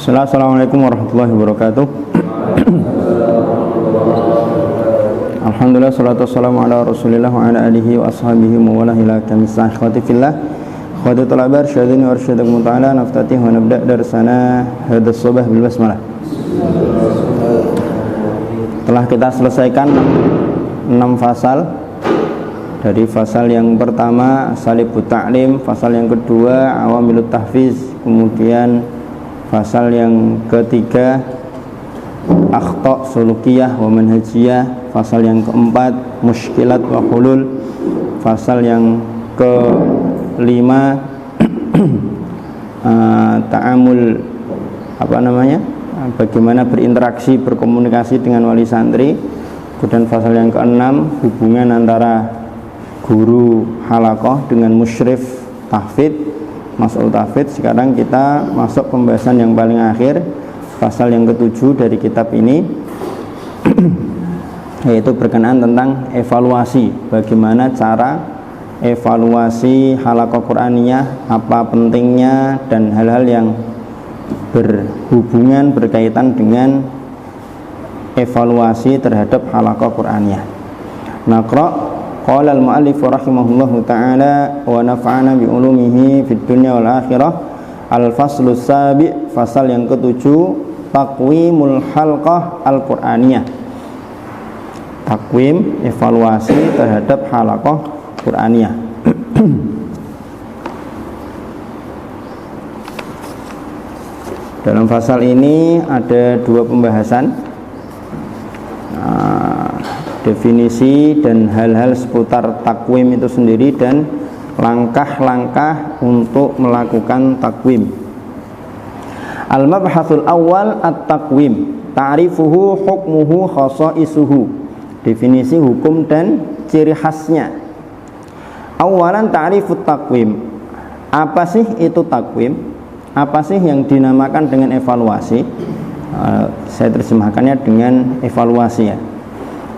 Assalamualaikum warahmatullahi wabarakatuh. Alhamdulillah, salatu wassalamu ala rasulillah wa ala alihi wa ashabihi wa wala ila kamisah ikhwati fillah khawadatul abar syahadini wa arsyadakum ta'ala naftatih wa nabda' darsana hadas sobah bil basmalah. Telah kita selesaikan 6 fasal. Dari fasal yang pertama asalibut ta'lim, fasal yang kedua awamilut tahfiz, kemudian fasal yang ketiga akhta' sulukiyah wa manhajiyah, fasal yang keempat muskilat wa hulul, fasal yang kelima ta'amul bagaimana berinteraksi berkomunikasi dengan wali santri, kemudian fasal yang keenam hubungan antara guru halaqah dengan musyrif tahfidz, mas'ul tahfidz. Sekarang kita masuk pembahasan yang paling akhir, pasal yang ketujuh dari kitab ini yaitu berkenaan tentang evaluasi, bagaimana cara evaluasi halaqah Qur'aniyah, apa pentingnya dan hal-hal yang berhubungan berkaitan dengan evaluasi terhadap halaqah Qur'aniyah. Naqra. Qala al-mu'allif rahimahullahu ta'ala wa nafa'ana bi ulumihi fid dunya wal akhirah. Al-faslu sabi', fasal yang ketujuh, taqwimul halqah al-Qur'aniyah. Takwim, evaluasi terhadap halaqah Qur'aniyah. Dalam fasal ini ada 2 pembahasan, definisi dan hal-hal seputar takwim itu sendiri dan langkah-langkah untuk melakukan takwim. Al-mabhasul awal at-takwim, ta'rifuhu hukmuhu khasaisuhu, definisi hukum dan ciri khasnya. Awalan ta'rifut takwim, apa sih itu takwim? Apa sih yang dinamakan dengan evaluasi? Saya terjemahkannya dengan evaluasi ya.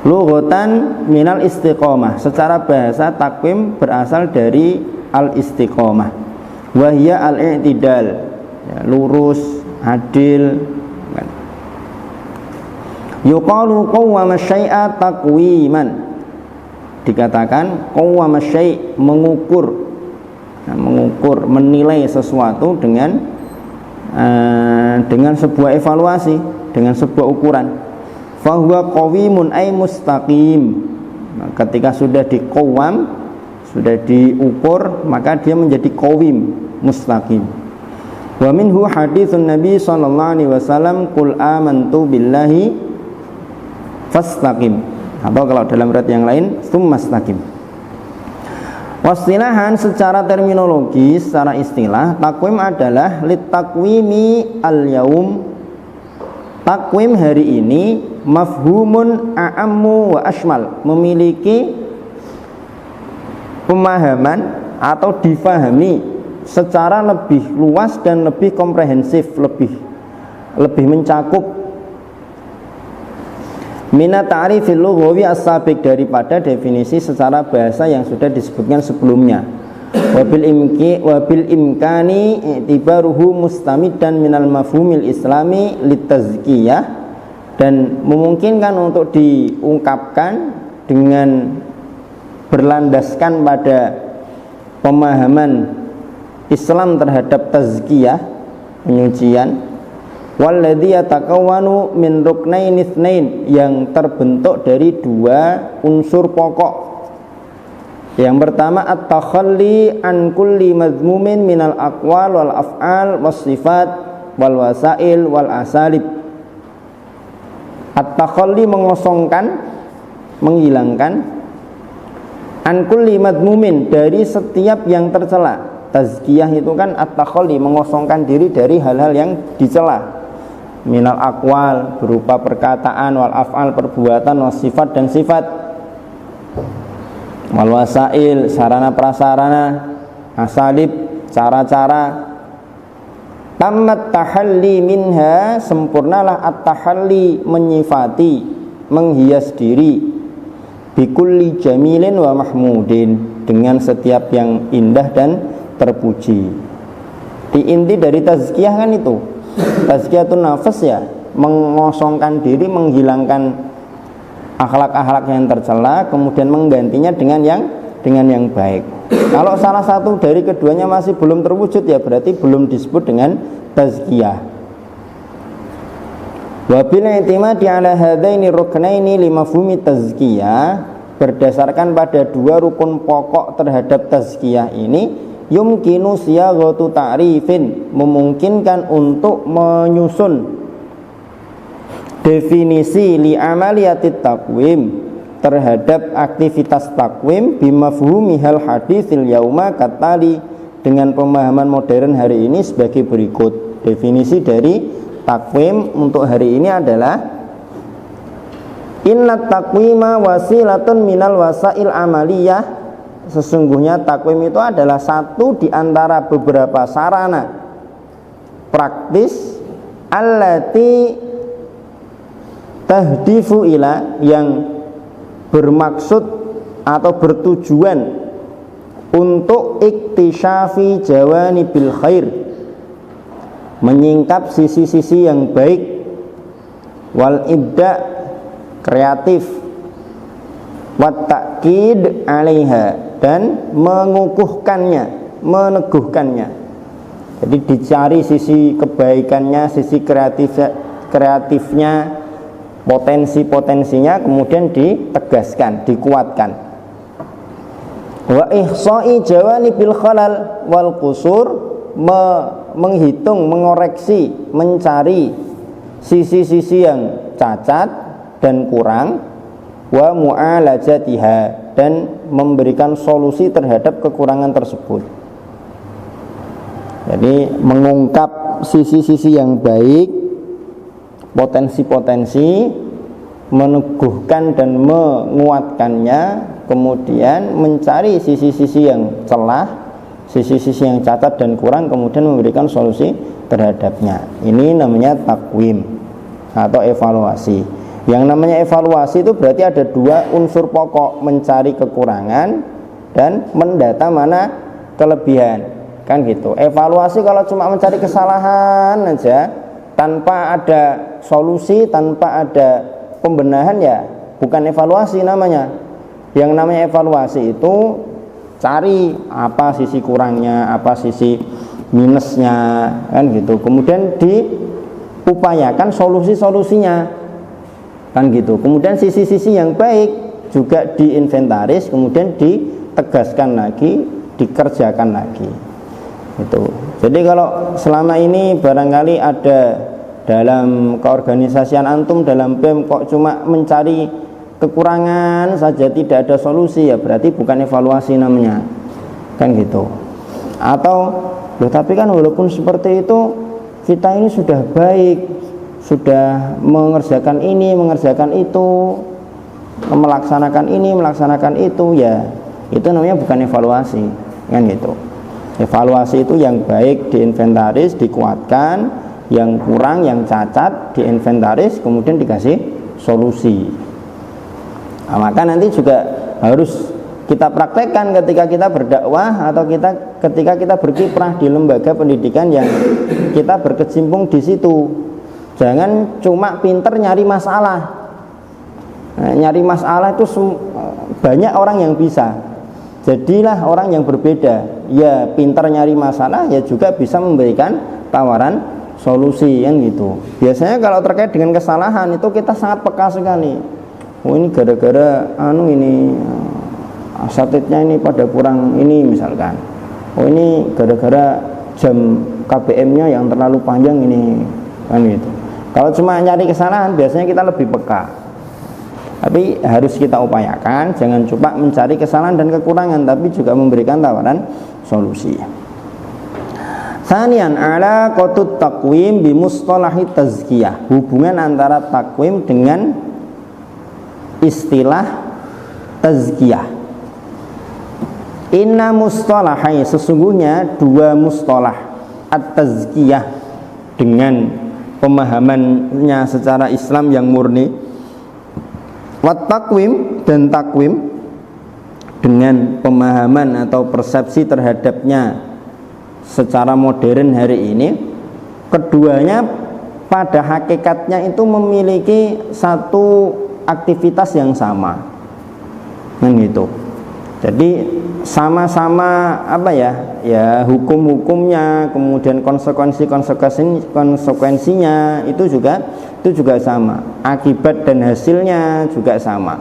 Lughatan minal istiqomah, secara bahasa takwim berasal dari al-istiqomah, wahya al-i'tidal, ya, lurus, adil. Yuqalu qawwama syai'a takwiman, dikatakan qawwama syai', mengukur, mengukur, menilai sesuatu dengan sebuah evaluasi, dengan sebuah ukuran. Fahuwa qawimun ay mustaqim. Nah, ketika sudah diqawam, sudah diukur, maka dia menjadi qawim, mustaqim. Wa minhu haditsun Nabi sallallahu alaihi wasallam, qul amantu billahi fastaqim, atau kalau dalam riwayat yang lain tsumastaqim. Wastilahan, secara terminologi, secara istilah, takwim adalah litakwimi al-yaum, takwim hari ini, mafhumun a'ammu wa ashmal, memiliki pemahaman atau difahami secara lebih luas dan lebih komprehensif, lebih mencakup mina ta'rifil lughawi as-sabiq, daripada definisi secara bahasa yang sudah disebutkan sebelumnya. Wabil imkani i'tibaruhu mustamidan minal mafhumil islami litazkiyah, dan memungkinkan untuk diungkapkan dengan berlandaskan pada pemahaman Islam terhadap tazkiyah, penyucian. Walladzi yatakawwanu min ruknain itsnain, yang terbentuk dari 2 unsur pokok. Yang pertama at-takhalli an kulli madhmumin minal aqwal wal af'al was sifat wal wasail wal asalib. At-takhalli, mengosongkan, menghilangkan, an kulli madhmumin, dari setiap yang tercela. Tazkiyah itu kan at-takhalli, mengosongkan diri dari hal-hal yang dicela. Minal aqwal, berupa perkataan, wal af'al, perbuatan, was sifat, dan sifat, wal wasail, sarana prasarana, asalib, cara-cara. Tammat tahalli minha, sempurnalah at-tahalli, menyifati, menghias diri, bikulli jamilin wa mahmudin, dengan setiap yang indah dan terpuji. Di inti dari tazkiyah kan itu, tazkiyatun nafas ya mengosongkan diri, menghilangkan akhlak-akhlak yang tercela, kemudian menggantinya dengan yang baik. Kalau salah satu dari keduanya masih belum terwujud ya berarti belum disebut dengan tazkiyah. Wa bil i'timadi ala hadaini ruknaini li mafhumi tazkiyah, berdasarkan pada dua rukun pokok terhadap tazkiyah ini, yumkinu siyaghatu ta'rifin, memungkinkan untuk menyusun definisi li amaliyatit takwim, terhadap aktivitas takwim, bimafhumihal hadisil yauma katali, dengan pemahaman modern hari ini sebagai berikut. Definisi dari takwim untuk hari ini adalah inna takwima wasilatun minal wasail amaliyah, sesungguhnya takwim itu adalah satu di antara beberapa sarana praktis allati tahdifu ila, yang bermaksud atau bertujuan untuk iktisyafi jawanibil khair, menyingkap sisi-sisi yang baik, wal ibda, kreatif, wat ta'kid alaiha, dan mengukuhkannya, meneguhkannya. Jadi dicari sisi kebaikannya, sisi kreatifnya, potensi-potensinya, kemudian ditegaskan, dikuatkan. Wa ihsa'i jawanibil khalal wal qusur, menghitung, mengoreksi, mencari sisi-sisi yang cacat dan kurang, wa mu'alajatiha, dan memberikan solusi terhadap kekurangan tersebut. Jadi mengungkap sisi-sisi yang baik, potensi-potensi, meneguhkan dan menguatkannya, kemudian mencari sisi-sisi yang celah, sisi-sisi yang cacat dan kurang, kemudian memberikan solusi terhadapnya. Ini namanya takwim atau evaluasi. Yang namanya evaluasi itu berarti ada dua unsur pokok, mencari kekurangan dan mendata mana kelebihan, kan gitu. Evaluasi kalau cuma mencari kesalahan aja tanpa ada solusi, tanpa ada pembenahan, ya bukan evaluasi namanya. Yang namanya evaluasi itu cari apa sisi kurangnya, apa sisi minusnya, kan gitu. Kemudian diupayakan solusi-solusinya, kan gitu. Kemudian sisi-sisi yang baik juga diinventaris, kemudian ditegaskan lagi, dikerjakan lagi. Itu. Jadi kalau selama ini barangkali ada dalam keorganisasian antum, dalam BEM kok cuma mencari kekurangan saja, tidak ada solusi, ya berarti bukan evaluasi namanya, kan gitu. Atau loh, tapi kan walaupun seperti itu kita ini sudah baik, sudah mengerjakan ini, mengerjakan itu, melaksanakan ini, melaksanakan itu, ya itu namanya bukan evaluasi, kan gitu. Evaluasi itu yang baik diinventaris, dikuatkan, yang kurang, yang cacat diinventaris, kemudian dikasih solusi. Nah, maka nanti juga harus kita praktekkan ketika kita berdakwah atau ketika kita berkiprah di lembaga pendidikan yang kita berkecimpung di situ. Jangan cuma pinter nyari masalah. Nah, nyari masalah itu banyak orang yang bisa. Jadilah orang yang berbeda. Ya pinter nyari masalah, ya juga bisa memberikan tawaran solusi, kan gitu. Biasanya kalau terkait dengan kesalahan itu kita sangat peka sekali. Oh ini gara-gara ini asatidnya ini pada kurang ini misalkan. Oh ini gara-gara jam KBM-nya yang terlalu panjang ini, kan gitu. Kalau cuma nyari kesalahan biasanya kita lebih peka. Tapi harus kita upayakan, jangan cuma mencari kesalahan dan kekurangan, tapi juga memberikan tawaran solusi. Tsaniyan ala qatut takwim bi mustalahi tazkiyah, hubungan antara takwim dengan istilah tazkiyah. Inna mustalahai, sesungguhnya dua mustalah at-tazkiyah dengan pemahamannya secara Islam yang murni, wat takwim, dan takwim dengan pemahaman atau persepsi terhadapnya secara modern hari ini, keduanya pada hakikatnya itu memiliki satu aktivitas yang sama, kan gitu. Jadi sama-sama apa ya hukum-hukumnya, kemudian konsekuensinya itu juga sama, akibat dan hasilnya juga sama,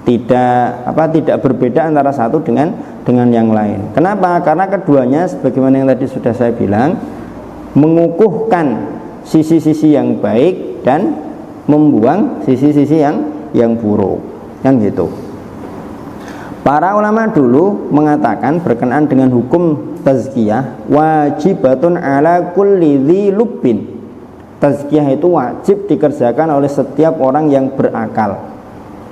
tidak berbeda antara satu dengan yang lain. Kenapa? Karena keduanya sebagaimana yang tadi sudah saya bilang, mengukuhkan sisi-sisi yang baik dan membuang sisi-sisi yang buruk, kan gitu. Para ulama dulu mengatakan berkenaan dengan hukum tazkiyah, wajibatun ala kulli dzi lubbin. Tazkiyah itu wajib dikerjakan oleh setiap orang yang berakal.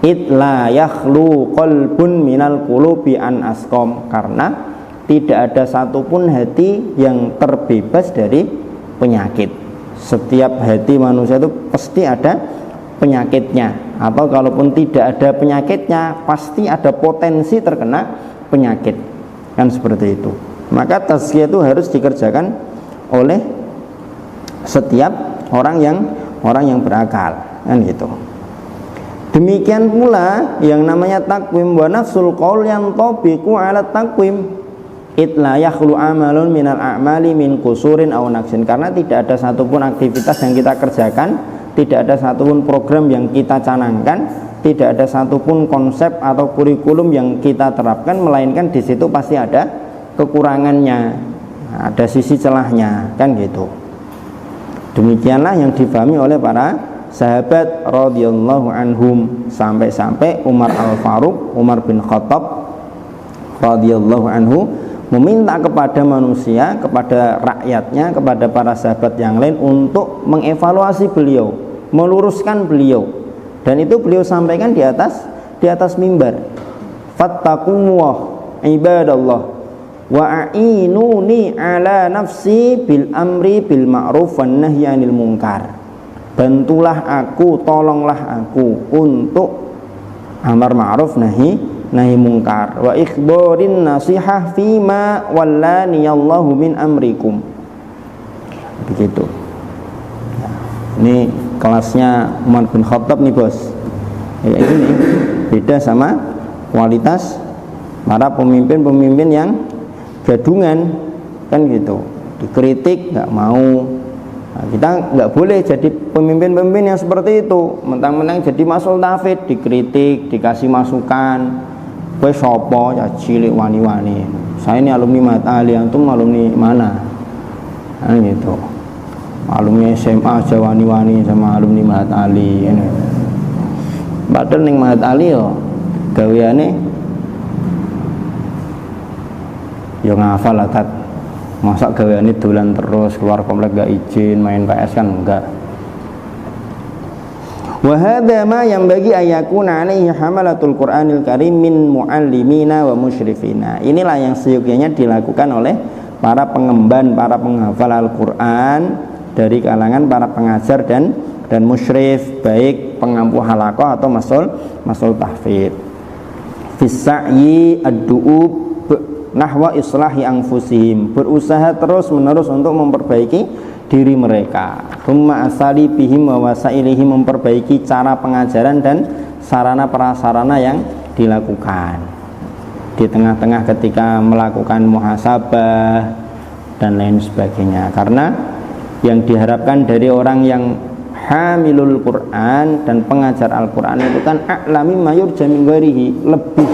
Id la yakhlu qalbun minal qulubi an asqam, karena tidak ada satupun hati yang terbebas dari penyakit. Setiap hati manusia itu pasti ada penyakitnya, atau kalaupun tidak ada penyakitnya pasti ada potensi terkena penyakit, kan seperti itu. Maka tazkiyah itu harus dikerjakan oleh setiap orang yang berakal, kan gitu. Demikian pula yang namanya takwim, wa nafsul qaul yang tabiqu ala takwim. Itla yakhlu amalun minal a'mali min kusurin aw naqsin, karena tidak ada satupun aktivitas yang kita kerjakan, tidak ada satupun program yang kita canangkan, tidak ada satupun konsep atau kurikulum yang kita terapkan, melainkan di situ pasti ada kekurangannya, ada sisi celahnya, kan gitu. Demikianlah yang difahami oleh para sahabat radhiyallahu anhum, sampai-sampai Umar Al-Faruq, Umar bin Khattab radhiyallahu anhu meminta kepada manusia, kepada rakyatnya, kepada para sahabat yang lain untuk mengevaluasi beliau, meluruskan beliau, dan itu beliau sampaikan di atas mimbar. Fattaqullah ibadallah wa a'inuni ala nafsi bil amri bil ma'ruf wan nahyi 'anil munkar. Bantulah aku, tolonglah aku untuk amar ma'ruf nahi munkar, wa ikhbarin nasihah fima wallani Allahu min amrikum. Begitu. Ini kelasnya Umar bin Khattab nih bos. Ya, ini beda sama kualitas para pemimpin-pemimpin yang gadungan, kan gitu. Dikritik nggak mau. Nah, kita nggak boleh jadi pemimpin-pemimpin yang seperti itu. Mentang-mentang jadi masul tafid, dikritik, dikasih masukan. Kowe sapa ya cilik wani-wani. Saya ini alumni Mahat Ali, antum alumni mana? Kan gitu. Alumni SMA aja wani-wani sama alumni Mahat Ali ini. Padahal ning Mahat Ali yo gaweane yo ngafal lah tat. Masa gaweane dolan terus keluar komplek gak izin main PS kan enggak. Wa hadza ma yanbaghi ayakuna alaihi hamalatul Qur'anil Karim min muallimina wa musyrifina. Inilah yang seyogyanya dilakukan oleh para pengemban, para penghafal Al-Qur'an dari kalangan para pengajar dan musyrif, baik pengampu halaqah atau masul tahfidz. Fis sa'yi ad-du'ub nahwa islahi anfusihim, berusaha terus-menerus untuk memperbaiki diri mereka. Thumma asali bihim wa wasailihim, memperbaiki cara pengajaran dan sarana prasarana yang dilakukan. Di tengah-tengah ketika melakukan muhasabah dan lain sebagainya. Karena yang diharapkan dari orang yang hamilul Quran dan pengajar Al-Quran itu kan a'lami mayur jamin ghairihi, lebih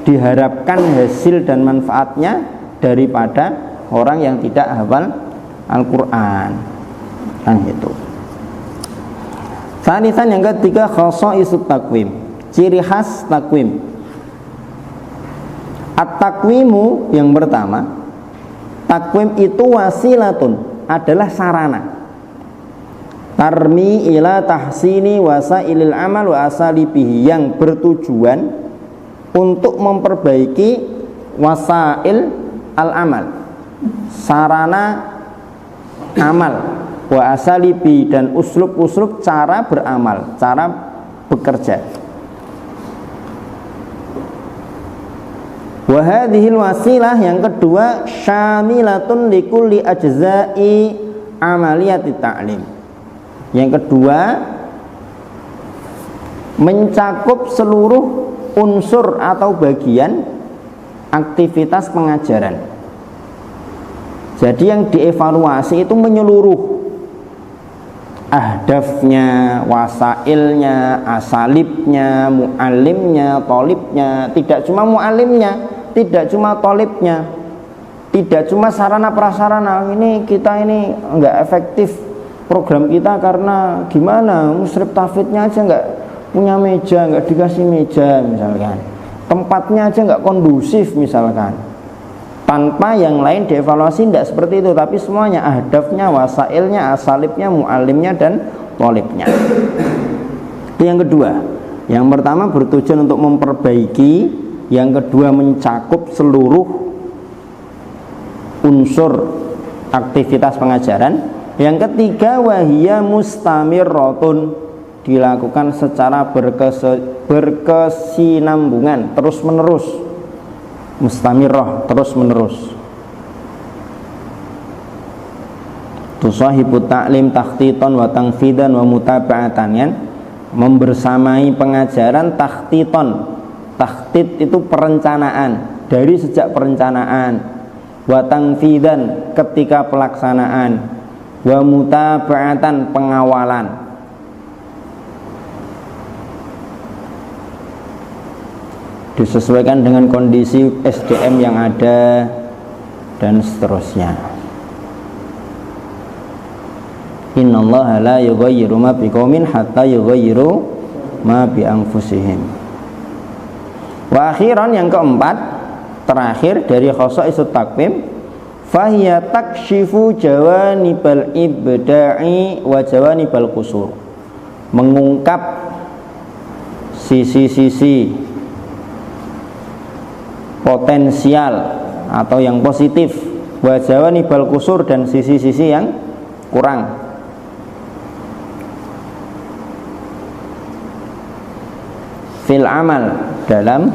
diharapkan hasil dan manfaatnya daripada orang yang tidak hafal Al-Quran, kan gitu. Sanisan yang ketiga, khasa'isut takwim, ciri khas takwim. At-takwimu yang pertama, takwim itu wasilatun, adalah sarana. Tarmi ila tahsini wasailil amal wa asalibihi, yang bertujuan untuk memperbaiki wasail al-amal, sarana amal, wa asalibi, dan uslub-uslub cara beramal, cara bekerja. Wa hadhil wasilah yang kedua syamilatun likulli ajza'i amaliyati ta'lim. Yang kedua, mencakup seluruh unsur atau bagian aktivitas pengajaran. Jadi yang dievaluasi itu menyeluruh, ahdafnya, wasailnya, asalibnya, mu'alimnya, tolibnya. Tidak cuma mu'alimnya, tidak cuma tolibnya, tidak cuma sarana prasarana. Ini kita ini enggak efektif program kita karena gimana, musyrif tahfidnya aja enggak punya meja, enggak dikasih meja misalkan, tempatnya aja enggak kondusif misalkan. Tanpa yang lain dievaluasi, tidak seperti itu, tapi semuanya ahdafnya, wasailnya, asalibnya, mu'alimnya, dan tolibnya. Itu yang kedua. Yang pertama bertujuan untuk memperbaiki, yang kedua mencakup seluruh unsur aktivitas pengajaran, yang ketiga wahiyya mustamirratun, dilakukan secara berkesinambungan, terus menerus, mustamirrah, terus menerus. Tusahibut ta'lim takhtiton wa tangfidan wa mutaba'atan, ya, membersamai pengajaran takhtiton. Takhtit itu perencanaan, dari sejak perencanaan, wa tangfidan ketika pelaksanaan, wa mutaba'atan pengawalan. Disesuaikan dengan kondisi SDM yang ada dan seterusnya. Innallaha la yughayyiru ma biqaumin hatta yughayyiru ma bi anfusihim. Wa akhiran, yang keempat, terakhir dari khasa'isut takwim, fahiya takshifu jawanibal ibda'i wa jawanibal qusur, mengungkap sisi-sisi potensial atau yang positif, wa jawanibal qusur, dan sisi-sisi yang kurang. Fil amal, dalam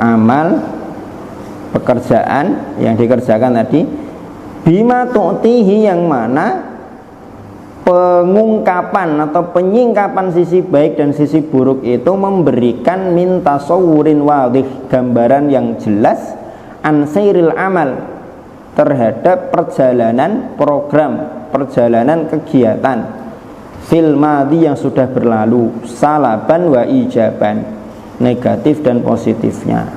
amal pekerjaan yang dikerjakan tadi, bima tu'tihi, yang mana pengungkapan atau penyingkapan sisi baik dan sisi buruk itu memberikan min tasawurin wadih, gambaran yang jelas, ansairil amal, terhadap perjalanan program, perjalanan kegiatan fil madhi yang sudah berlalu, salaban wa ijaban, negatif dan positifnya.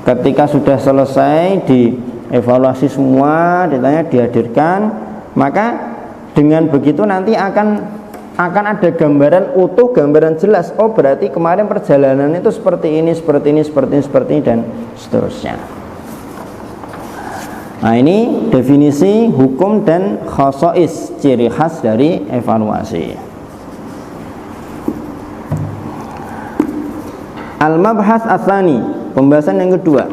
Ketika sudah selesai dievaluasi semua, ditanya, dihadirkan, maka dengan begitu nanti akan ada gambaran utuh, gambaran jelas. Oh, berarti kemarin perjalanan itu seperti ini, seperti ini, seperti ini, seperti ini, dan seterusnya. Nah, ini definisi hukum dan khasa'is, ciri khas dari evaluasi. Al-mabhas ats-tsani, pembahasan yang kedua.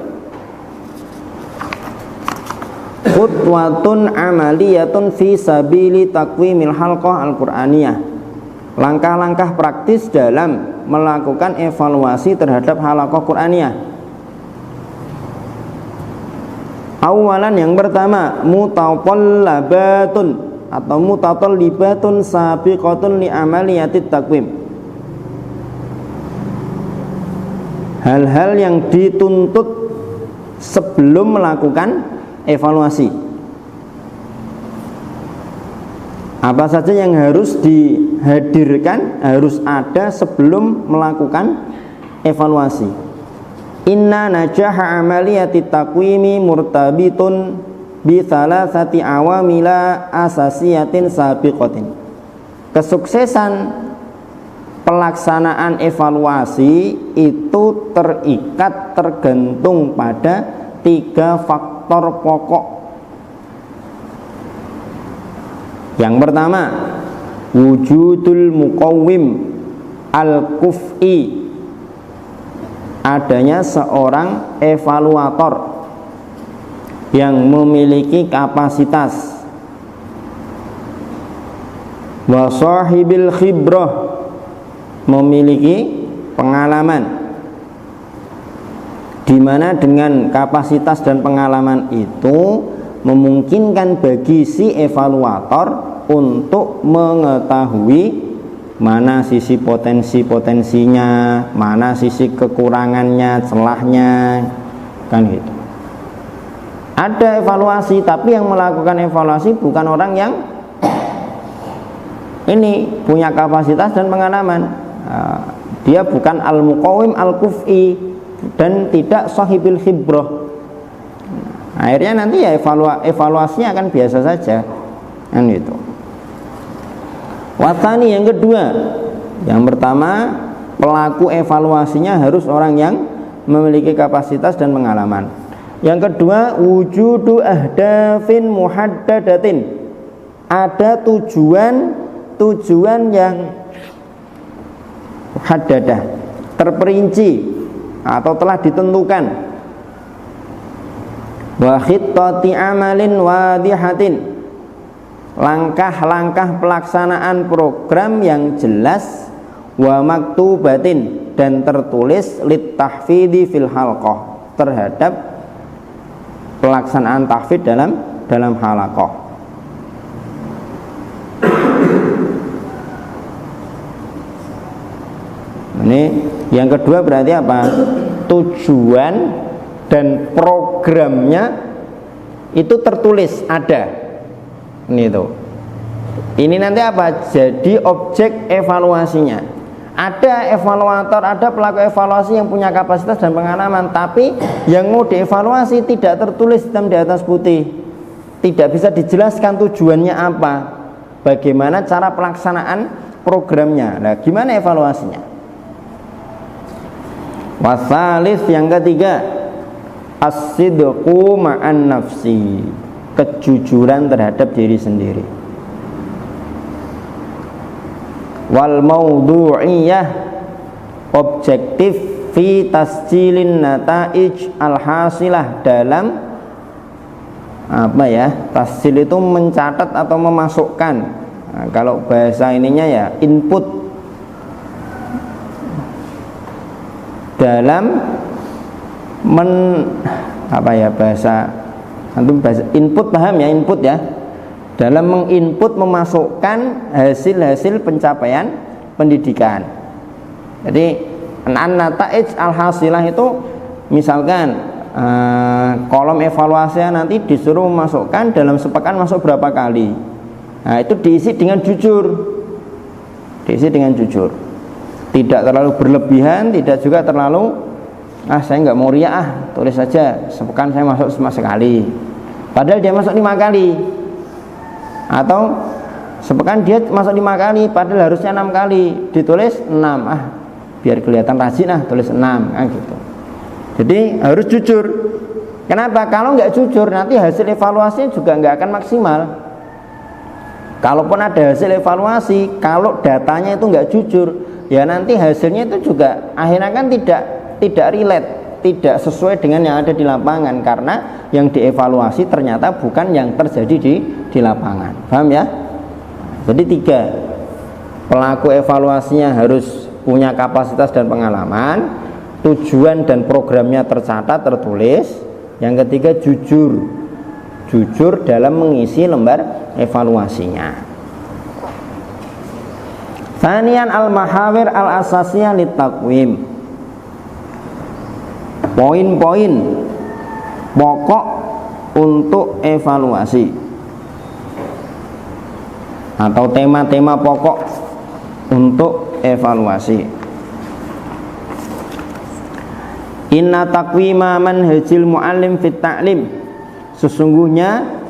Khutwatun amaliyatun fi sabili takwimil halqah al-Qur'aniyah, langkah-langkah praktis dalam melakukan evaluasi terhadap halaqah Qur'aniyah. Awalan, yang pertama, mutatallabatun atau mutatallibatun sabiqatun li amaliyatit takwim, hal-hal yang dituntut sebelum melakukan evaluasi. Apa saja yang harus dihadirkan, harus ada sebelum melakukan evaluasi. Inna najaha amaliyati takwimi murtabitun bi thalathati awamila asasiyatin sabiqatin. Kesuksesan pelaksanaan evaluasi itu terikat, tergantung pada 3 faktor pokok. Yang pertama, wujudul muqawwim al-kuf'i, adanya seorang evaluator yang memiliki kapasitas, wa sahibil khibrah, memiliki pengalaman, di mana dengan kapasitas dan pengalaman itu memungkinkan bagi si evaluator untuk mengetahui mana sisi potensi-potensinya, mana sisi kekurangannya, celahnya, kan gitu. Ada evaluasi, tapi yang melakukan evaluasi bukan orang yang ini punya kapasitas dan pengalaman. Dia bukan al-muqawim al-kuf'i dan tidak sahibil khibrah. Akhirnya nanti ya evaluasinya akan biasa saja, kan itu. Watani yang kedua, yang pertama pelaku evaluasinya harus orang yang memiliki kapasitas dan pengalaman. Yang kedua, wujudu ahdafin muhaddadatin, ada tujuan yang muhaddadah, terperinci atau telah ditentukan. Wa khittati amalin wadihatin, langkah-langkah pelaksanaan program yang jelas. Wa maktubatin, dan tertulis litahfidhi fil halqah, terhadap pelaksanaan tahfidz dalam halaqah. Ini yang kedua berarti apa? Tujuan dan programnya itu tertulis, ada. Ini nanti apa? Jadi objek evaluasinya. Ada evaluator, ada pelaku evaluasi yang punya kapasitas dan pengalaman, tapi yang mau dievaluasi tidak tertulis hitam di atas putih, tidak bisa dijelaskan tujuannya apa, bagaimana cara pelaksanaan programnya. Nah, gimana evaluasinya? Wasalis yang ketiga, as-sidqu ma'an nafsi, kejujuran terhadap diri sendiri. Wal maudu'iyah, objektif fi tasjilin nataij al-hasilah, dalam tasjil itu mencatat atau memasukkan. Nah, kalau bahasa ininya ya input, dalam bahasa input, paham ya, input ya, dalam menginput, memasukkan hasil-hasil pencapaian pendidikan. Jadi an-nataij al-hasilah itu misalkan kolom evaluasinya nanti disuruh memasukkan dalam sepekan masuk berapa kali. Nah, itu diisi dengan jujur. Tidak terlalu berlebihan, tidak juga terlalu saya nggak mau riak, tulis saja sepekan saya masuk cuma sekali, padahal dia masuk 5 kali. Atau sepekan dia masuk 5 kali, padahal harusnya 6 kali, ditulis 6, biar kelihatan rajin, tulis 6, gitu. Jadi harus jujur. Kenapa? Kalau nggak jujur nanti hasil evaluasinya juga nggak akan maksimal. Kalaupun ada hasil evaluasi, kalau datanya itu nggak jujur, ya nanti hasilnya itu juga akhirnya kan tidak relate, tidak sesuai dengan yang ada di lapangan, karena yang dievaluasi ternyata bukan yang terjadi di lapangan. Paham ya? Jadi 3, pelaku evaluasinya harus punya kapasitas dan pengalaman, tujuan dan programnya tercatat, tertulis. Yang ketiga, jujur dalam mengisi lembar evaluasinya. Tsaniyan al-mahawir al-asasiyah litaqwim, poin-poin pokok untuk evaluasi atau tema-tema pokok untuk evaluasi. Inna taqwima manhajil muallim fit ta'lim, sesungguhnya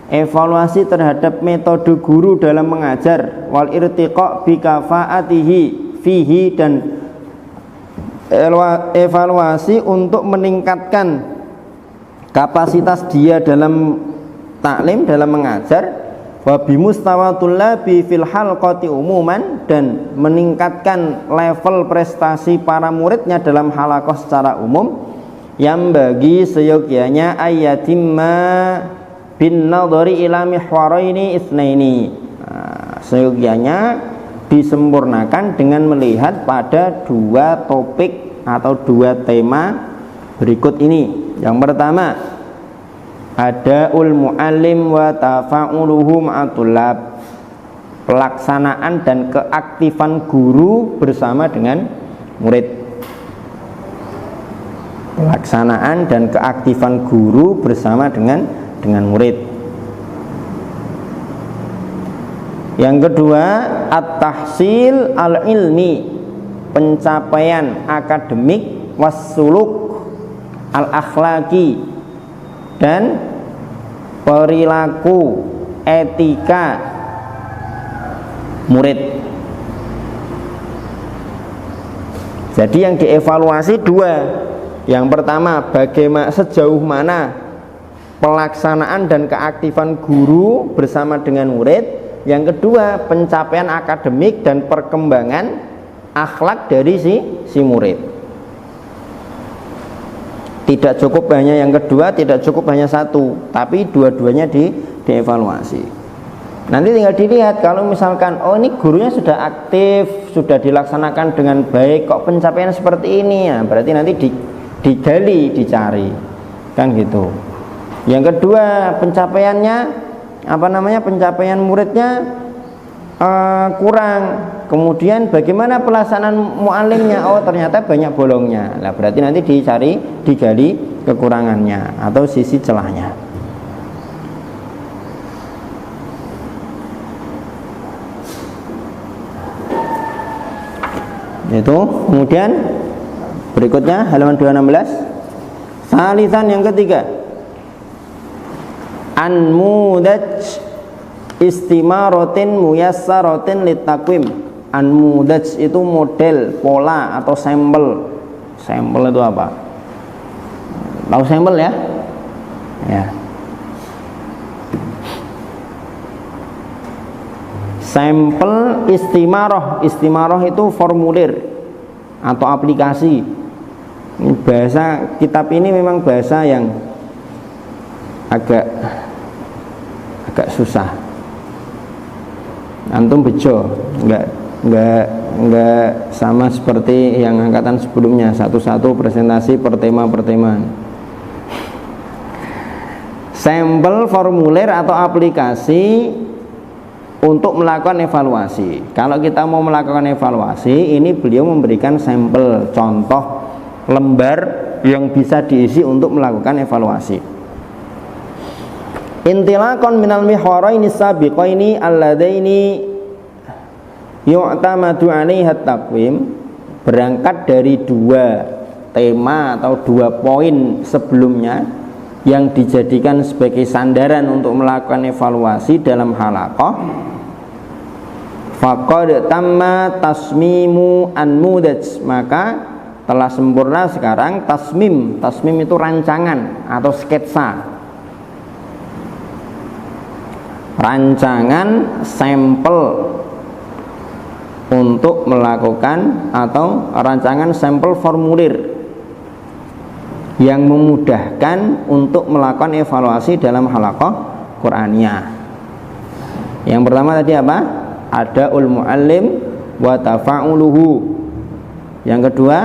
evaluasi terhadap metode guru dalam mengajar, wal irtiqa bi kafaatihi fihi, dan evaluasi untuk meningkatkan kapasitas dia dalam taklim, dalam mengajar, wa bimustawatullabi fil halqati umuman, dan meningkatkan level prestasi para muridnya dalam halaqah secara umum, yang bagi seyogyanya ayatimma bin nadhari ila mihwaraini itsnaini, seyogyanya disempurnakan dengan melihat pada 2 topik atau 2 tema berikut ini. Yang pertama, adaul muallim wa tafa'uluhu ma'atulab, pelaksanaan dan keaktifan guru bersama dengan murid. Pelaksanaan dan keaktifan guru bersama dengan murid. Yang kedua, at-tahsil al-ilmi, pencapaian akademik, was-suluk al-akhlaki, dan perilaku etika murid. Jadi yang dievaluasi dua. Yang pertama, bagaimana sejauh mana pelaksanaan dan keaktifan guru bersama dengan murid. Yang kedua, pencapaian akademik dan perkembangan akhlak dari si murid. Tidak cukup hanya yang kedua, tidak cukup hanya satu, tapi dua-duanya dievaluasi. Nanti tinggal dilihat, kalau misalkan oh ini gurunya sudah aktif, sudah dilaksanakan dengan baik, kok pencapaian seperti ini ya, berarti nanti digali, dicari, kan gitu. Yang kedua, pencapaiannya pencapaian muridnya kurang. Kemudian bagaimana pelaksanaan muallimnya? Oh ternyata banyak bolongnya. Nah berarti nanti digali kekurangannya atau sisi celahnya. Itu kemudian berikutnya halaman 216. Salisan yang ketiga, anmudaj istimaratin muyassaratin litakwim. Anmudaj itu model, pola atau sampel. Sampel itu apa? Tahu sampel ya? Ya. Sampel istimaroh. Istimaroh itu formulir atau aplikasi. Bahasa kitab ini memang bahasa yang agak susah. Antum bejo, enggak sama seperti yang angkatan sebelumnya, satu-satu presentasi per tema. Sampel formulir atau aplikasi untuk melakukan evaluasi. Kalau kita mau melakukan evaluasi, ini beliau memberikan sampel, contoh lembar yang bisa diisi untuk melakukan evaluasi. Intilaqan minal mihwaraini sabiqaini alladaini yu'tamadu 'alaiha at-taqwim, berangkat dari dua tema atau dua poin sebelumnya yang dijadikan sebagai sandaran untuk melakukan evaluasi dalam halaqah. Faqad tamma tasmimu anmudaj, maka telah sempurna sekarang tasmim. Tasmim itu rancangan atau sketsa, rancangan sampel untuk melakukan atau rancangan sampel formulir yang memudahkan untuk melakukan evaluasi dalam halaqah Qur'aniyah. Yang pertama tadi apa? Adaul muallim wa tafa'uluhu. Yang kedua,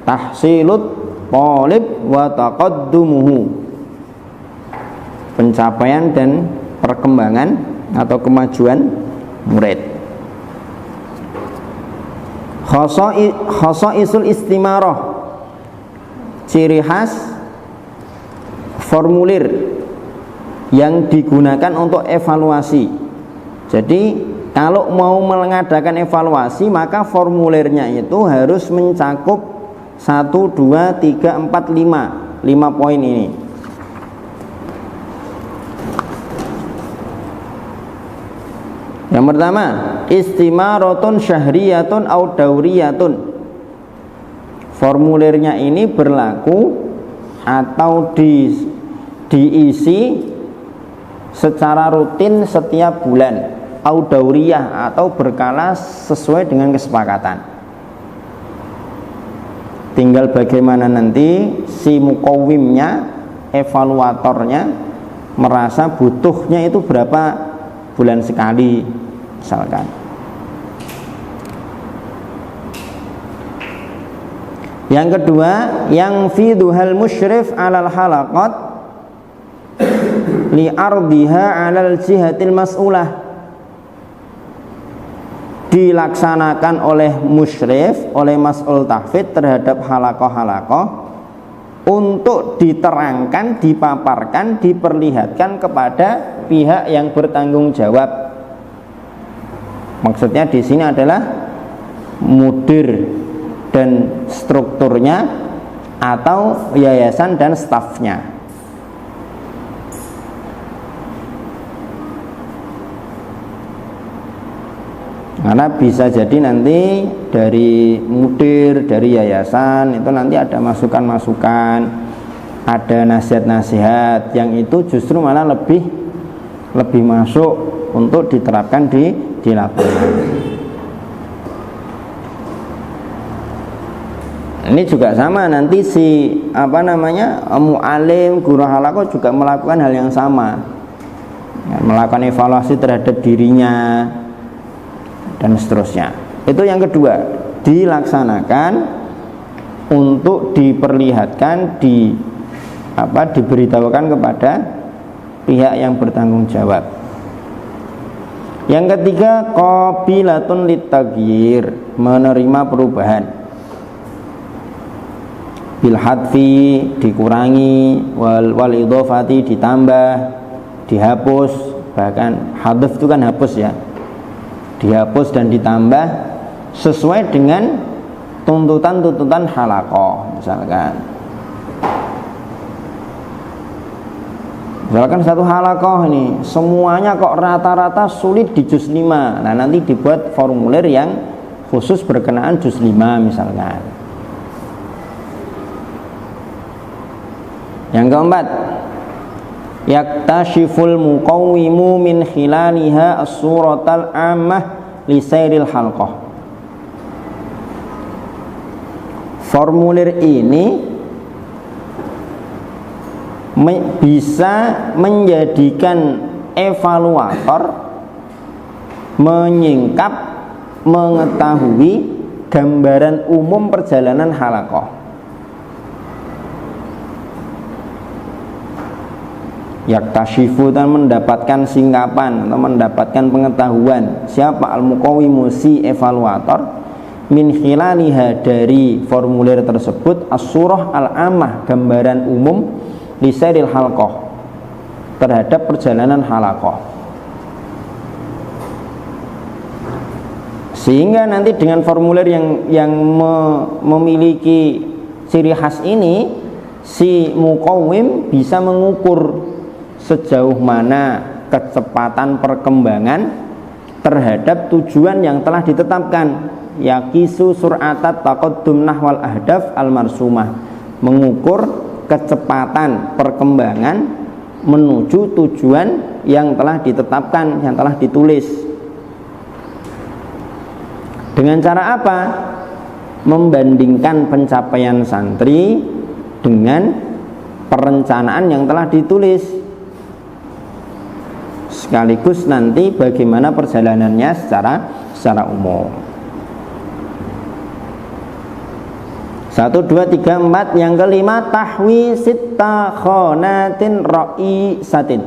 tahsilut talib wa taqaddumuhu, pencapaian dan perkembangan atau kemajuan murid. Khasaisul istimarah, ciri khas formulir yang digunakan untuk evaluasi. Jadi kalau mau mengadakan evaluasi, maka formulirnya itu harus mencakup 1, 2, 3, 4, 5 poin ini. Yang pertama, istimaratun syahriyatun au dauriyatun. Formulirnya ini berlaku atau diisi secara rutin setiap bulan, au dauriyah atau berkala sesuai dengan kesepakatan. Tinggal bagaimana nanti si mukawwimnya, evaluatornya merasa butuhnya itu berapa bulan sekali misalkan. Yang kedua, yang fiduhal musyrif alal halaqat li ardiha 'alal jihatil mas'ulah, dilaksanakan oleh musyrif, oleh mas'ul tahfidz terhadap halakoh-halakoh untuk diterangkan, dipaparkan, diperlihatkan kepada pihak yang bertanggung jawab. Maksudnya di sini adalah mudir dan strukturnya atau yayasan dan stafnya. Karena bisa jadi nanti dari mudir, dari yayasan itu nanti ada masukan-masukan, ada nasihat-nasihat yang itu justru malah lebih masuk untuk diterapkan di lapangan. Ini juga sama, nanti si mu'alim, guru halaqah juga melakukan hal yang sama, melakukan evaluasi terhadap dirinya dan seterusnya. Itu yang kedua, dilaksanakan untuk diperlihatkan, diberitahukan kepada pihak yang bertanggung jawab. Yang ketiga, qabilatun litaghyir, menerima perubahan. Bil hadfi, dikurangi, wal idhofati, ditambah, dihapus, bahkan hadf itu kan hapus ya, dihapus dan ditambah sesuai dengan tuntutan-tuntutan halaqah. Misalkan satu halaqah ini semuanya kok rata-rata sulit di juz 5. Nah, nanti dibuat formulir yang khusus berkenaan juz 5 misalkan. Yang keempat, yaktashiful muqawwimu min khilaliha as-suratal ammah li sairil halqah. Formulir ini bisa menjadikan evaluator menyingkap, mengetahui gambaran umum perjalanan halaqah. Yaktashifu, dan mendapatkan singkapan atau mendapatkan pengetahuan. Siapa? Al-muqawwimu, si evaluator, min khilaliha, dari formulir tersebut, as-surah al-ammah, gambaran umum, lisairil halqah, terhadap perjalanan halaqah. Sehingga nanti dengan formulir yang memiliki ciri khas ini, si muqawwim bisa mengukur sejauh mana kecepatan perkembangan terhadap tujuan yang telah ditetapkan. Yaqisu sur'atat taqaddum nahwal ahdaf al-marsumah, mengukur kecepatan perkembangan menuju tujuan yang telah ditetapkan, yang telah ditulis. Dengan cara apa? Membandingkan pencapaian santri dengan perencanaan yang telah ditulis, sekaligus nanti bagaimana perjalanannya secara umum. 1, 2, 3, 4. Yang kelima, tahwi sitta khonatin ra'isatin,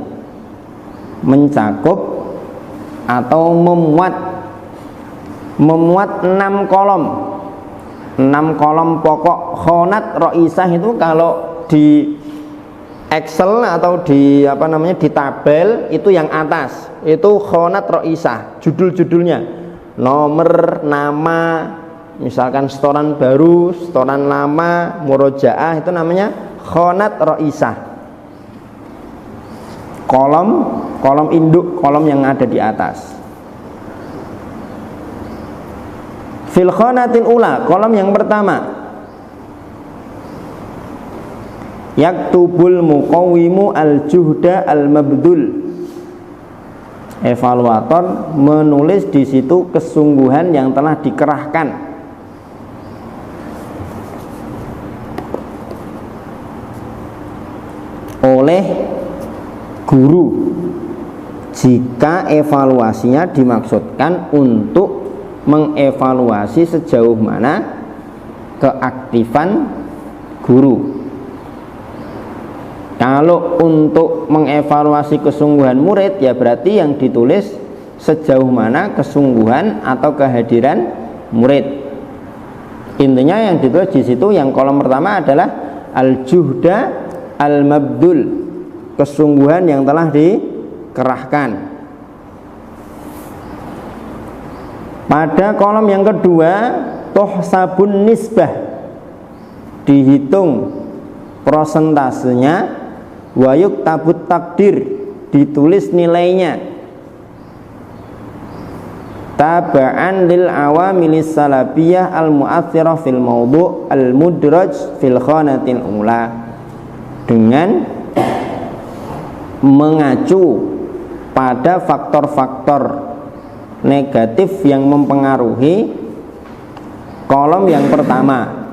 mencakup atau memuat 6 kolom. 6 kolom pokok. Khonat ra'isah itu kalau di Excel atau di di tabel itu yang atas itu khonat ra'isah, judul-judulnya, nomor, nama, misalkan setoran baru, setoran lama, murojaah, itu namanya khonat ra'isah. Kolom induk, kolom yang ada di atas. Fil khonatil ula, kolom yang pertama, yaktubul muqawwimu al-juhda al-mabdul, evaluator menulis di situ kesungguhan yang telah dikerahkan oleh guru jika evaluasinya dimaksudkan untuk mengevaluasi sejauh mana keaktifan guru. Kalau untuk mengevaluasi kesungguhan murid, ya berarti yang ditulis sejauh mana kesungguhan atau kehadiran murid. Intinya yang ditulis di situ yang kolom pertama adalah al-juhda al-mabdul, kesungguhan yang telah dikerahkan. Pada kolom yang kedua, tuhsabun nisbah, dihitung prosentasenya, wayuk tabut takdir, ditulis nilainya, taba'an lil awamilis salabiyah al mu'athirah fil mawdu' al mudraj fil khanatil ula, dengan mengacu pada faktor-faktor negatif yang mempengaruhi kolom yang pertama.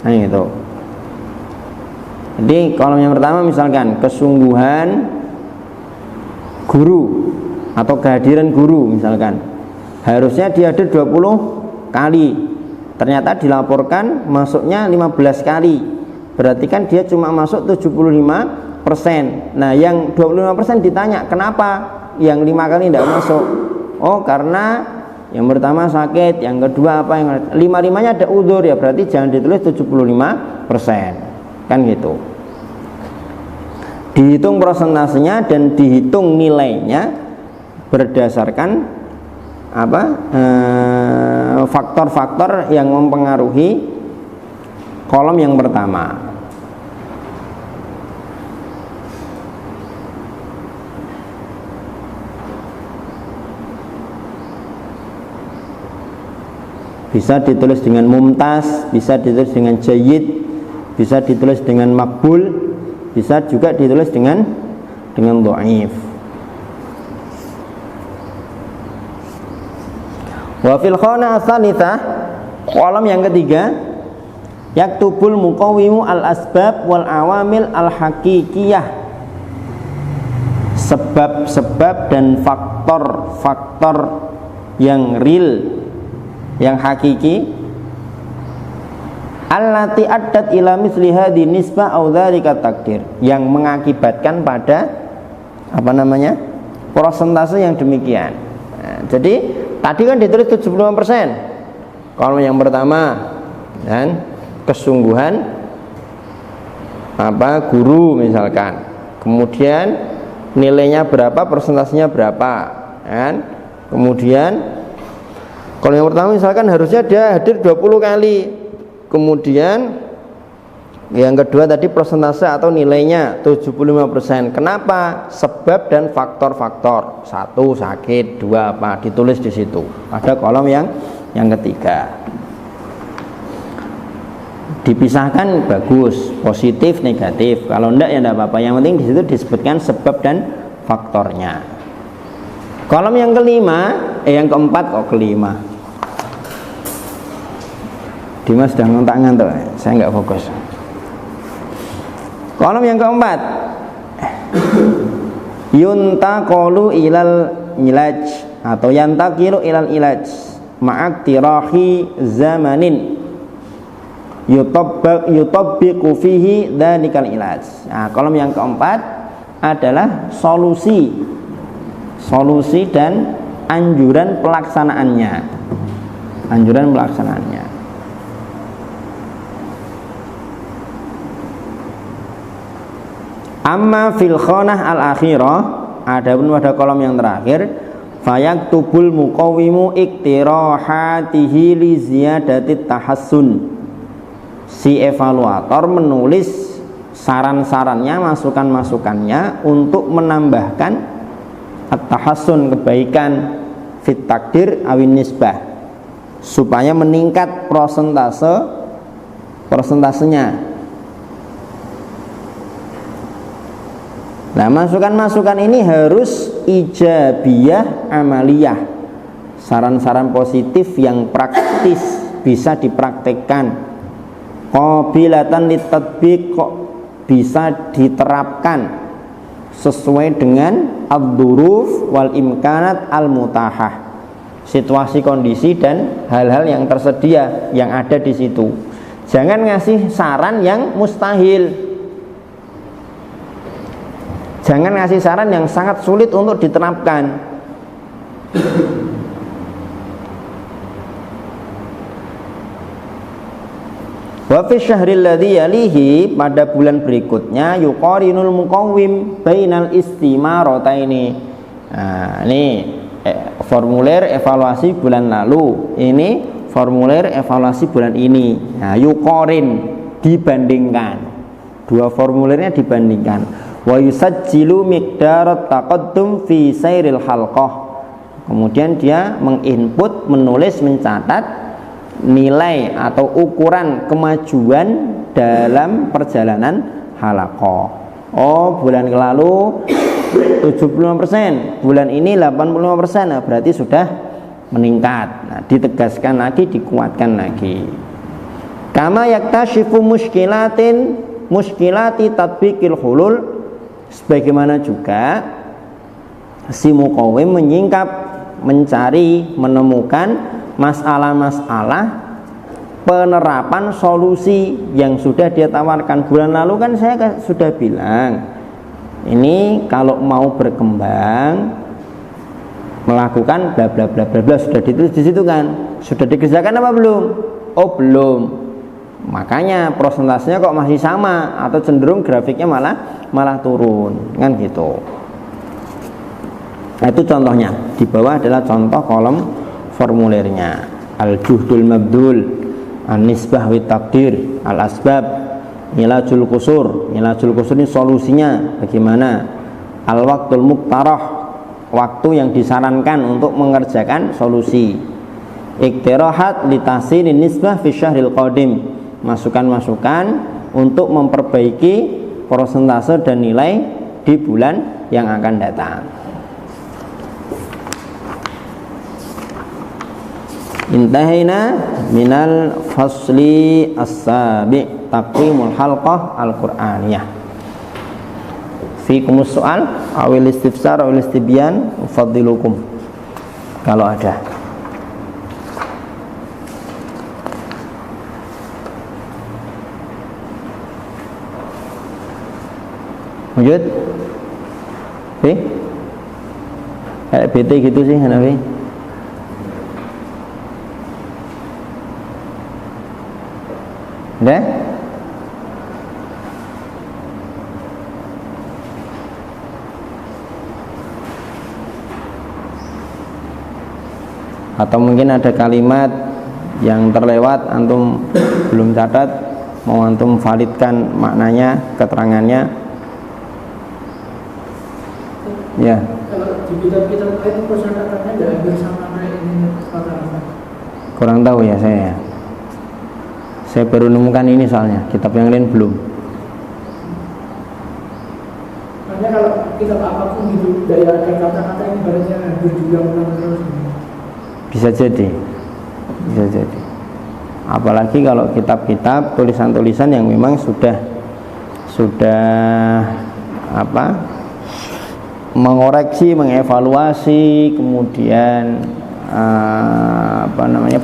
Nah itu. Jadi kolom yang pertama misalkan kesungguhan guru atau kehadiran guru misalkan, harusnya dia hadir 20 kali, ternyata dilaporkan masuknya 15 kali, berarti kan dia cuma masuk 75%. Nah yang 25% ditanya kenapa yang 5 kali tidak masuk. Oh karena yang pertama sakit, yang kedua apa, yang lima-limanya ada udzur, ya berarti jangan ditulis 75%, kan gitu. Dihitung prosentasenya dan dihitung nilainya berdasarkan apa, faktor-faktor yang mempengaruhi kolom yang pertama. Bisa ditulis dengan mumtaz, bisa ditulis dengan jayyid, bisa ditulis dengan makbul, bisa juga ditulis dengan dhaif. Wa fil khana tsalitsah, kolom yang ketiga, yaktubul muqawwimu al asbab wal awamil al haqiqiyah, sebab-sebab dan faktor-faktor yang real, yang hakiki, allati addat ila misli hadhi nisbah au dzalika takdir, yang mengakibatkan pada apa namanya, persentase yang demikian. Nah, jadi tadi kan ditulis 75%. Kalau yang pertama dan kesungguhan apa guru misalkan, kemudian nilainya berapa, persentasenya berapa, kan? Kemudian kalau yang pertama misalkan harusnya dia hadir 20 kali, kemudian yang kedua tadi persentase atau nilainya 75%. Kenapa? Sebab dan faktor-faktor. 1 sakit, 2 apa, ditulis di situ pada kolom yang ketiga. Dipisahkan bagus, positif, negatif. Kalau enggak ya enggak apa-apa. Yang penting di situ disebutkan sebab dan faktornya. Kolom yang kelima, yang keempat kok kelima. Dimas sudah ngantuk, saya nggak fokus. Kolom yang keempat, yuntaqalu ilal ilaj atau yantaqilu ilal ilaj ma'aktirahi zamanin yutabbiqu fihi dzalikal ilaj. Nah, kolom yang keempat adalah solusi dan anjuran pelaksanaannya. Amma fil khonah al-akhirah, adapun pada kolom yang terakhir, fayaktubul muqawwimu iktirahatihi li ziyadati tahassun. Si evaluator menulis saran-sarannya, masukan-masukannya untuk menambahkan at-tahassun, kebaikan, fit takdir awin nisbah, supaya meningkat persentasenya. Nah, masukan-masukan ini harus ijabiyah amaliyah, saran-saran positif yang praktis bisa dipraktekkan, qabilatan litatbiq, kok bisa diterapkan sesuai dengan ad-duruf wal imkanat al-mutahah, situasi, kondisi dan hal-hal yang tersedia yang ada di situ. Jangan ngasih saran yang mustahil. Jangan ngasih saran yang sangat sulit untuk diterapkan. Wa fi syahril ladzi yalihi, pada bulan berikutnya yuqarinul muqawwim bainal istimarataini. Nah, ini formulir evaluasi bulan lalu, ini formulir evaluasi bulan ini. Nah, yuqarin, dibandingkan. Dua formulirnya dibandingkan. Wa yusajjilu miqdarat taqaddum fi sairil halqah. Kemudian dia menginput, menulis, mencatat nilai atau ukuran kemajuan dalam perjalanan halaqah. Oh, bulan lalu 75%, bulan ini 85%, nah berarti sudah meningkat. Nah, ditegaskan lagi, dikuatkan lagi. Kama yaktashifu muskilati tatbiqil hulul, sebagaimana juga si muqawwim menyingkap, mencari, menemukan masalah-masalah penerapan solusi yang sudah dia tawarkan. Bulan lalu kan saya sudah bilang, ini kalau mau berkembang melakukan bla bla bla bla bla, sudah ditulis di situ kan. Sudah dikerjakan apa belum? Oh, belum. Makanya prosentasenya kok masih sama atau cenderung grafiknya malah turun, kan gitu. Nah, itu contohnya. Di bawah adalah contoh kolom formulirnya. Al-juhdul mabdul, an-nisbah wa takdir, al-asbab, ilajul kusur. Ilajul kusur ini solusinya bagaimana? Al-waqtul muqtarah, waktu yang disarankan untuk mengerjakan solusi. Iktirahat litahsinin nisbah fi syahril qadim, masukan-masukan untuk memperbaiki persentase dan nilai di bulan yang akan datang. Intahina minal fasli as-sabi' taqwimul halqah al-Qur'aniyah. Fikumus soal awil istifsar awil istibyan ufaddilukum kalau ada. Wujud? Kayak BT gitu sih Hanafi. Udah? Atau mungkin ada kalimat yang terlewat antum belum catat, mau antum validkan maknanya, keterangannya. Ya. Kalau di kitab-kitab itu kosakatanya nggak hampir sama kayak ini kata-kata. Kurang tahu ya saya. Saya baru nemukan ini soalnya, kitab yang lain belum. Makanya kalau kitab apapun gitu, daya kata-kata ini barunya berulang-ulang terus. Bisa jadi. Apalagi kalau kitab-kitab tulisan-tulisan yang memang sudah mengoreksi, mengevaluasi, kemudian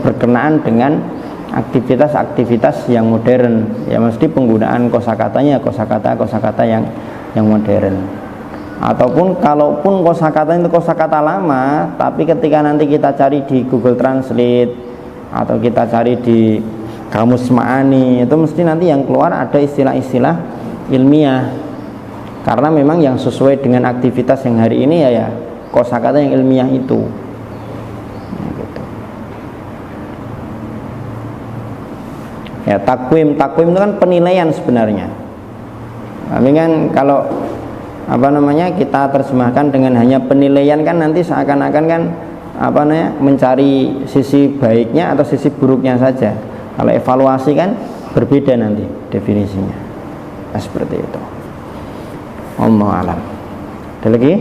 berkenaan dengan aktivitas-aktivitas yang modern, ya mesti penggunaan kosakatanya kosakata yang modern. Ataupun kalaupun kosakata itu kosakata lama, tapi ketika nanti kita cari di Google Translate atau kita cari di Kamus Ma'ani, itu mesti nanti yang keluar ada istilah-istilah ilmiah. Karena memang yang sesuai dengan aktivitas yang hari ini ya kosakata yang ilmiah itu. Ya, takwim itu kan penilaian sebenarnya. Tapi kan kalau kita terjemahkan dengan hanya penilaian kan nanti seakan-akan kan mencari sisi baiknya atau sisi buruknya saja. Kalau evaluasi kan berbeda nanti definisinya. Nah, seperti itu. Allahu a'lam. Ada lagi?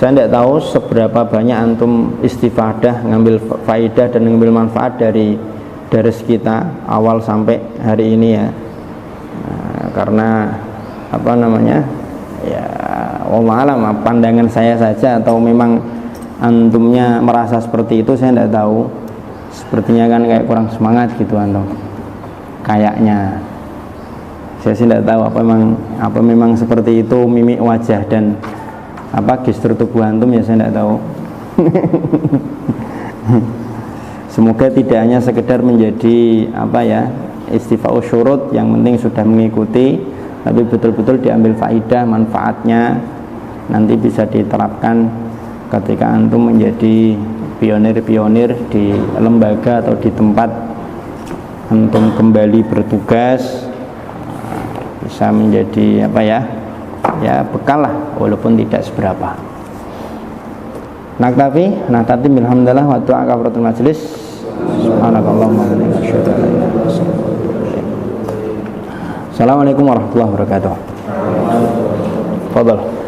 Saya tidak tahu seberapa banyak antum istifadah, ngambil faidah dan ngambil manfaat dari kita awal sampai hari ini ya. Karena ya wallahu alam, pandangan saya saja atau memang antumnya merasa seperti itu saya tidak tahu. Sepertinya kan kayak kurang semangat gitu antum. Kayaknya. Saya sih tidak tahu apa memang seperti itu mimik wajah dan apa gestur tubuh antum, ya saya tidak tahu. Semoga tidak hanya sekedar menjadi apa ya, istifa'u syurut, yang penting sudah mengikuti, tapi betul-betul diambil faidah manfaatnya, nanti bisa diterapkan ketika antum menjadi pionir-pionir di lembaga atau di tempat antum kembali bertugas, bisa menjadi apa ya, ya bekal lah walaupun tidak seberapa. Naktafi bilhamdulillah wa du'a kafaratul majlis. Subhanakallahumma wa bihamdika asyhadu an la ilaha illa anta astaghfiruka wa atubu ilaik. Assalamualaikum warahmatullahi wabarakatuh. Fadhal.